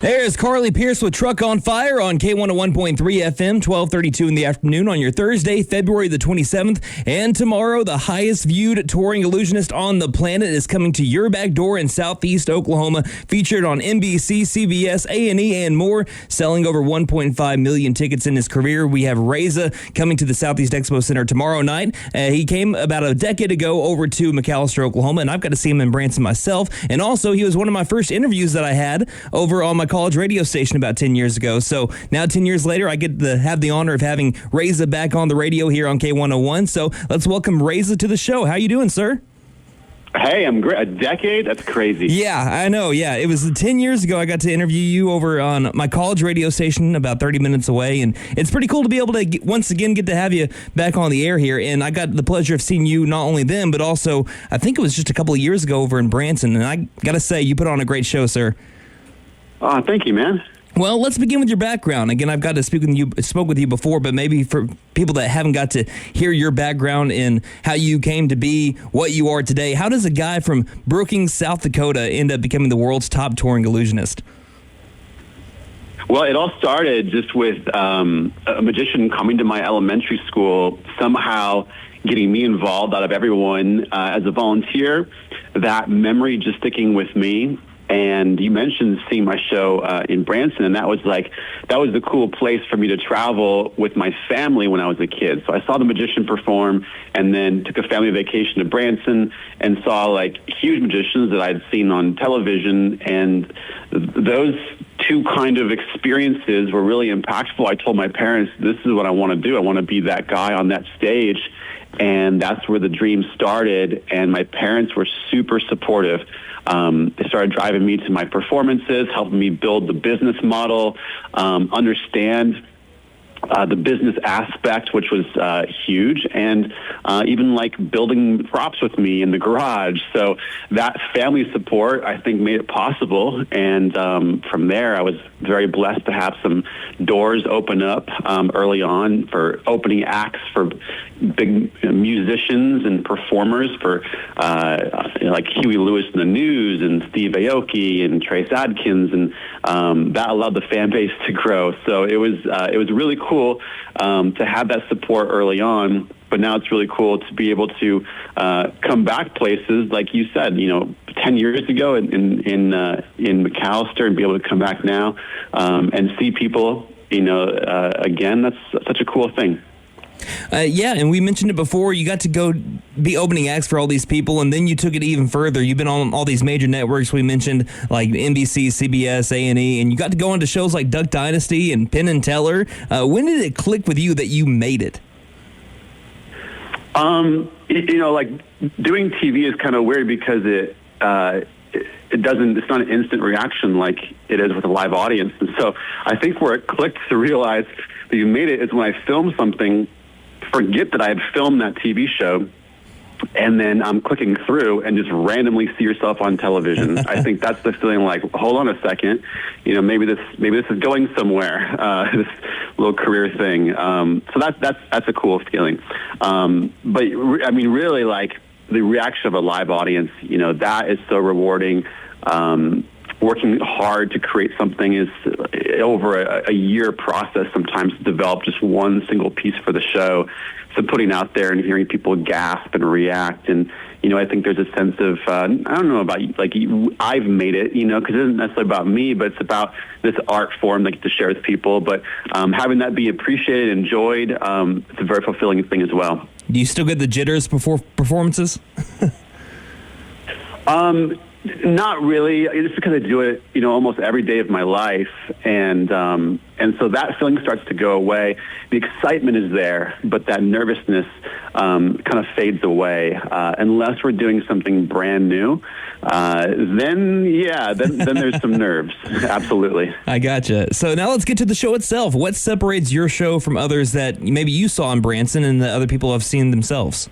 There's Carly Pierce with Truck on Fire on K101.3 FM, 1232 in the afternoon on your Thursday, February the 27th. And tomorrow, the highest viewed touring illusionist on the planet is coming to your back door in Southeast Oklahoma, featured on NBC, CBS, A&E, and more, selling over 1.5 million tickets in his career. We have Reza coming to the Southeast Expo Center tomorrow night. He came about a decade ago over to McAlester, Oklahoma, and I've got to see him in Branson myself. And also, he was one of my first interviews that I had over on my college radio station about 10 years ago. So now 10 years later, I get to have the honor of having Reza back on the radio here on K101. So let's welcome Reza to the show. How you doing, sir? Hey, I'm great. A decade? That's crazy. Yeah, I know. Yeah, it was 10 years ago I got to interview you over on my college radio station about 30 minutes away, and it's pretty cool to be able to once again get to have you back on the air here. And I got the pleasure of seeing you not only then, but also I think it was just a couple of years ago over in Branson, and I got to say, you put on a great show, sir. Oh, thank you, man. Well, let's begin with your background. Again, I've got to spoke with you before, but maybe for people that haven't got to hear your background and how you came to be what you are today, how does a guy from Brookings, South Dakota end up becoming the world's top touring illusionist? Well, it all started just with a magician coming to my elementary school, somehow getting me involved out of everyone as a volunteer, that memory just sticking with me. And you mentioned seeing my show in Branson, and that was the cool place for me to travel with my family when I was a kid. So I saw the magician perform, and then took a family vacation to Branson and saw like huge magicians that I'd seen on television. And those two kind of experiences were really impactful. I told my parents, this is what I want to do. I want to be that guy on that stage. And that's where the dream started. And my parents were super supportive. They started driving me to my performances, helping me build the business model, understand the business aspect, which was huge, and even like building props with me in the garage. So that family support, I think, made it possible. And from there, I was very blessed to have some doors open up early on for opening acts for big musicians and performers, for like Huey Lewis and the News and Steve Aoki and Trace Adkins, and that allowed the fan base to grow. So it was really cool to have that support early on. But now it's really cool to be able to come back places, like you said, 10 years ago in McAlester, and be able to come back now and see people, again. That's such a cool thing. Yeah, and we mentioned it before. You got to go be opening acts for all these people, and then you took it even further. You've been on all these major networks we mentioned, like NBC, CBS, A&E, and you got to go on to shows like Duck Dynasty and Penn and Teller. When did it click with you that you made it? Like doing TV is kind of weird because it's not an instant reaction like it is with a live audience. And so I think where it clicked to realize that you made it is when I filmed something, forget that I had filmed that TV show, and then I'm clicking through and just randomly see yourself on television. I think that's the feeling like, hold on a second, maybe this is going somewhere, this little career thing. So that's a cool feeling. But I mean, really, like the reaction of a live audience, that is so rewarding. Working hard to create something is over a year process sometimes to develop just one single piece for the show. So putting out there and hearing people gasp and react, and I think there's a sense of I don't know about like I've made it, because it isn't necessarily about me, but it's about this art form that I get to share with people. But having that be appreciated, enjoyed, it's a very fulfilling thing as well. Do you still get the jitters before performances? Not really. It's because I do it, almost every day of my life, and so that feeling starts to go away. The excitement is there, but that nervousness kind of fades away unless we're doing something brand new. Then there's some nerves. Absolutely. I gotcha. So now let's get to the show itself. What separates your show from others that maybe you saw in Branson and that other people have seen themselves?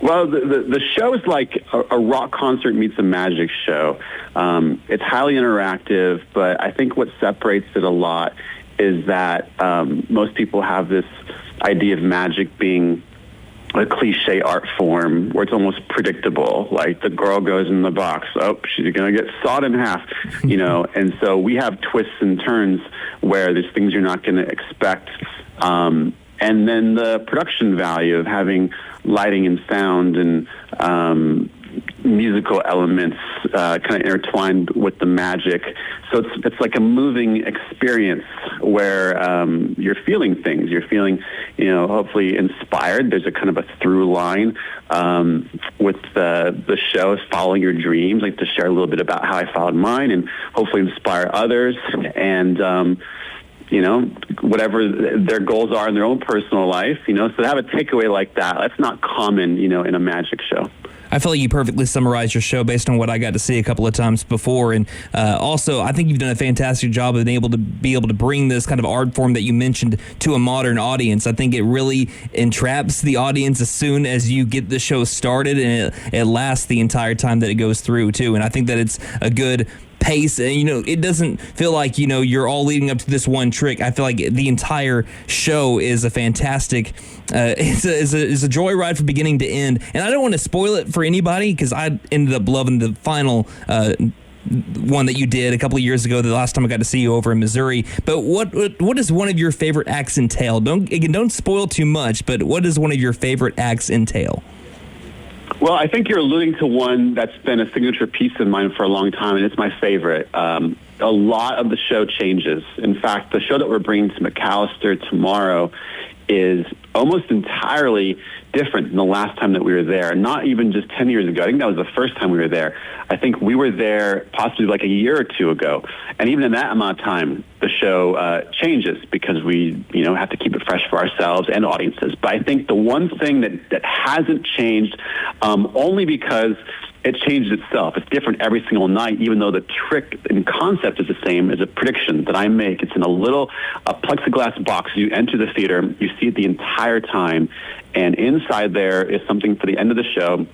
Well, the show is like a rock concert meets a magic show. It's highly interactive, but I think what separates it a lot is that most people have this idea of magic being a cliche art form where it's almost predictable. Like the girl goes in the box, oh, she's going to get sawed in half, and so we have twists and turns where there's things you're not going to expect. And then the production value of having lighting and sound and musical elements kind of intertwined with the magic. So it's like a moving experience where you're feeling things. You're feeling, hopefully inspired. There's a kind of a through line with the show is following your dreams. Like to share a little bit about how I followed mine and hopefully inspire others. And whatever their goals are in their own personal life, so to have a takeaway like that, that's not common, in a magic show. I feel like you perfectly summarized your show based on what I got to see a couple of times before. And also, I think you've done a fantastic job of being able to bring this kind of art form that you mentioned to a modern audience. I think it really entraps the audience as soon as you get the show started, and it lasts the entire time that it goes through, too. And I think that it's a good pace, and it doesn't feel like you're all leading up to this one trick. I feel like the entire show is a fantastic it's a joyride from beginning to end, and I don't want to spoil it for anybody because I ended up loving the final one that you did a couple of years ago, the last time I got to see you over in Missouri. But what does one of your favorite acts entail? Don't spoil too much, but what does one of your favorite acts entail? Well, I think you're alluding to one that's been a signature piece of mine for a long time, and it's my favorite. A lot of the show changes. In fact, the show that we're bringing to McAlester tomorrow is almost entirely different than the last time that we were there. Not even just 10 years ago. I think that was the first time we were there. I think we were there possibly like a year or two ago. And even in that amount of time, the show changes because we, have to keep it fresh for ourselves and audiences. But I think the one thing that hasn't changed, only because it changed itself. It's different every single night, even though the trick and concept is the same, is a prediction that I make. It's in a plexiglass box. You enter the theater, you see it the entire time, and inside there is something for the end of the show.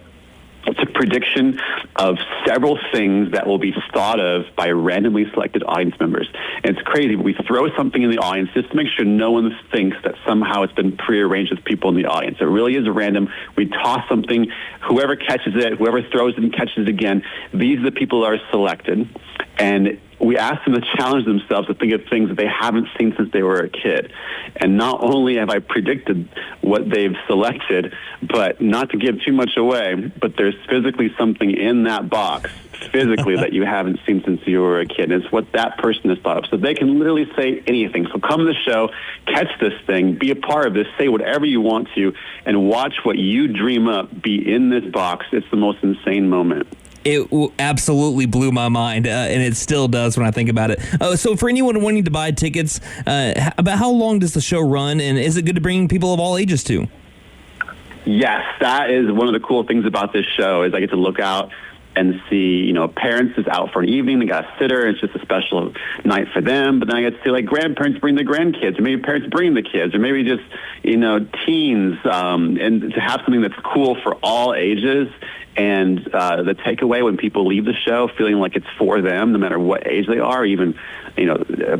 It's a prediction of several things that will be thought of by randomly selected audience members. And it's crazy. We throw something in the audience just to make sure no one thinks that somehow it's been prearranged with people in the audience. It really is random. We toss something. Whoever catches it, whoever throws it and catches it again, these are the people that are selected. And we ask them to challenge themselves to think of things that they haven't seen since they were a kid. And not only have I predicted what they've selected, but not to give too much away, but there's physically something in that box, physically, that you haven't seen since you were a kid. It's what that person has thought of. So they can literally say anything. So come to the show, catch this thing, be a part of this, say whatever you want to, and watch what you dream up be in this box. It's the most insane moment. It absolutely blew my mind, and it still does when I think about it. So for anyone wanting to buy tickets, about how long does the show run, and is it good to bring people of all ages to? Yes, that is one of the cool things about this show is I get to look out and see, parents is out for an evening, they got a sitter, it's just a special night for them. But then I get to see grandparents bring their grandkids, or maybe parents bring the kids, or maybe just, teens, and to have something that's cool for all ages. And the takeaway when people leave the show feeling like it's for them, no matter what age they are, even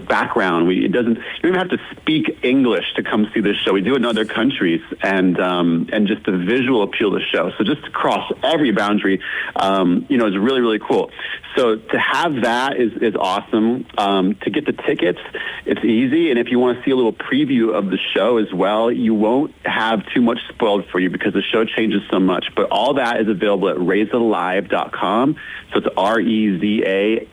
background. You don't even have to speak English to come see this show. We do it in other countries, and just the visual appeal of the show. So just to cross every boundary, is really, really cool. So to have that is awesome. To get the tickets, it's easy. And if you want to see a little preview of the show as well, you won't have too much spoiled for you because the show changes so much. But all that is available at rezalive.com. So it's REZALIVE.com.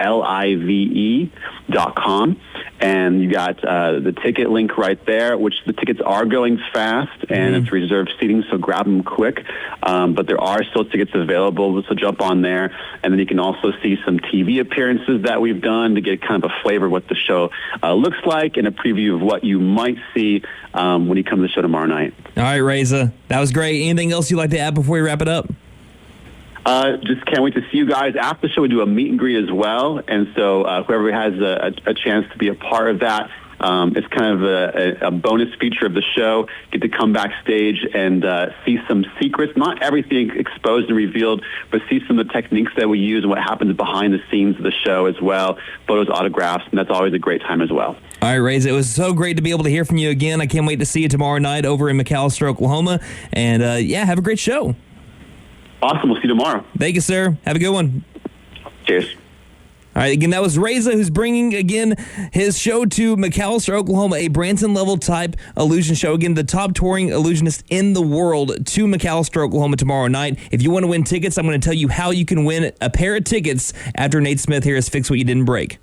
And you got the ticket link right there, which the tickets are going fast, and it's reserved seating, so grab them quick. But there are still tickets available, so jump on there. And then you can also see some TV appearances that we've done to get kind of a flavor of what the show looks like and a preview of what you might see when you come to the show tomorrow night. All right, Reza. That was great. Anything else you'd like to add before we wrap it up? Just can't wait to see you guys after the show. We do a meet and greet as well. And so whoever has a chance to be a part of that, It's kind of a bonus feature of the show. Get to come backstage and see some secrets, not everything exposed and revealed, but see some of the techniques that we use and what happens behind the scenes of the show as well. Photos, autographs, and that's always a great time as well. All right, Reza, it was so great to be able to hear from you again. I can't wait to see you tomorrow night over in McAlester, Oklahoma. And, have a great show. Awesome. We'll see you tomorrow. Thank you, sir. Have a good one. Cheers. All right, again, that was Reza, who's bringing, again, his show to McAlester, Oklahoma, a Branson-level type illusion show. Again, the top touring illusionist in the world to McAlester, Oklahoma tomorrow night. If you want to win tickets, I'm going to tell you how you can win a pair of tickets after Nate Smith here has fixed what you didn't break.